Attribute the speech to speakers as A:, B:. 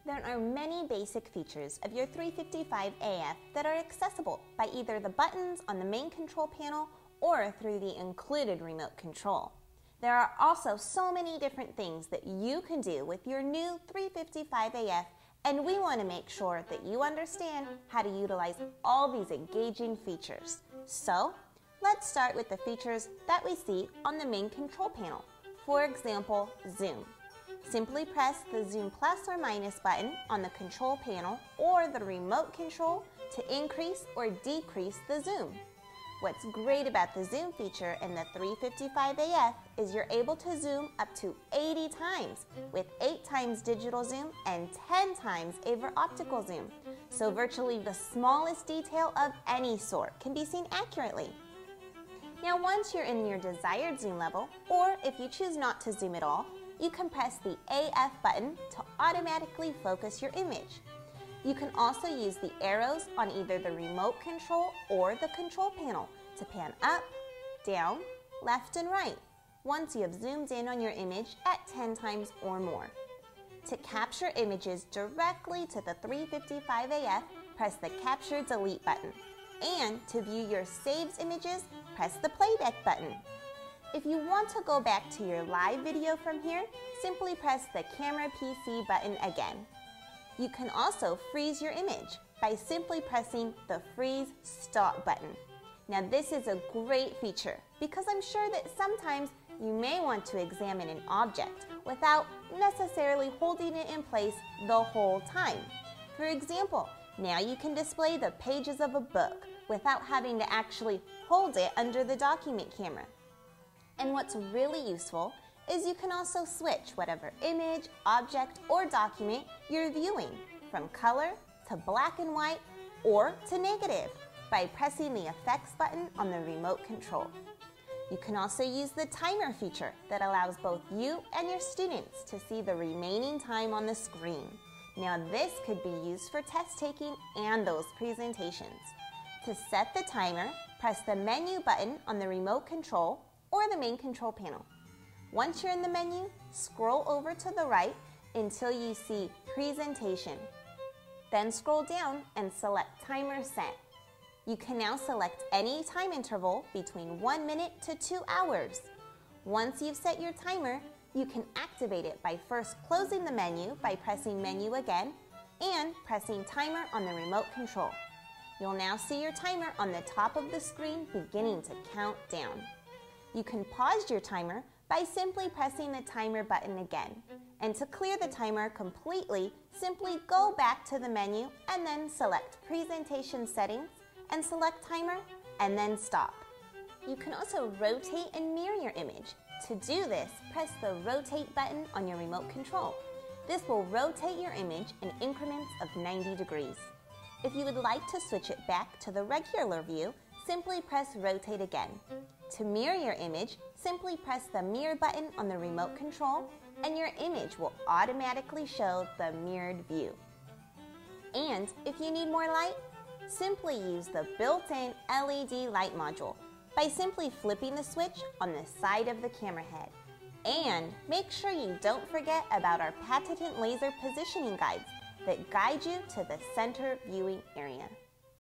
A: There are many basic features of your 355 AF that are accessible by either the buttons on the main control panel or through the included remote control. There are also so many different things that you can do with your new 355 AF, and we want to make sure that you understand how to utilize all these engaging features. So, let's start with the features that we see on the main control panel. For example, zoom. Simply press the zoom plus or minus button on the control panel or the remote control to increase or decrease the zoom. What's great about the zoom feature in the 355 AF is you're able to zoom up to 80 times with 8 times digital zoom and 10 times AVer optical zoom. So virtually the smallest detail of any sort can be seen accurately. Now once you're in your desired zoom level, or if you choose not to zoom at all, you can press the AF button to automatically focus your image. You can also use the arrows on either the remote control or the control panel to pan up, down, left, and right once you have zoomed in on your image at 10 times or more. To capture images directly to the 355 AF, press the Capture Delete button. And to view your saved images, press the Playback button. If you want to go back to your live video from here, simply press the Camera PC button again. You can also freeze your image by simply pressing the Freeze Stop button. Now this is a great feature because I'm sure that sometimes you may want to examine an object without necessarily holding it in place the whole time. For example, now you can display the pages of a book without having to actually hold it under the document camera. And what's really useful is you can also switch whatever image, object, or document you're viewing from color to black and white or to negative by pressing the Effects button on the remote control. You can also use the timer feature that allows both you and your students to see the remaining time on the screen. Now this could be used for test taking and those presentations. To set the timer, press the menu button on the remote control or the main control panel. Once you're in the menu, scroll over to the right until you see Presentation. Then scroll down and select Timer Set. You can now select any time interval between 1 minute to 2 hours. Once you've set your timer, you can activate it by first closing the menu by pressing Menu again and pressing Timer on the remote control. You'll now see your timer on the top of the screen beginning to count down. You can pause your timer by simply pressing the timer button again. And to clear the timer completely, simply go back to the menu and then select Presentation Settings and select Timer and then Stop. You can also rotate and mirror your image. To do this, press the Rotate button on your remote control. This will rotate your image in increments of 90 degrees. If you would like to switch it back to the regular view, simply press Rotate again. To mirror your image, simply press the Mirror button on the remote control and your image will automatically show the mirrored view. And if you need more light, simply use the built-in LED light module by simply flipping the switch on the side of the camera head. And make sure you don't forget about our patented laser positioning guides that guide you to the center viewing area.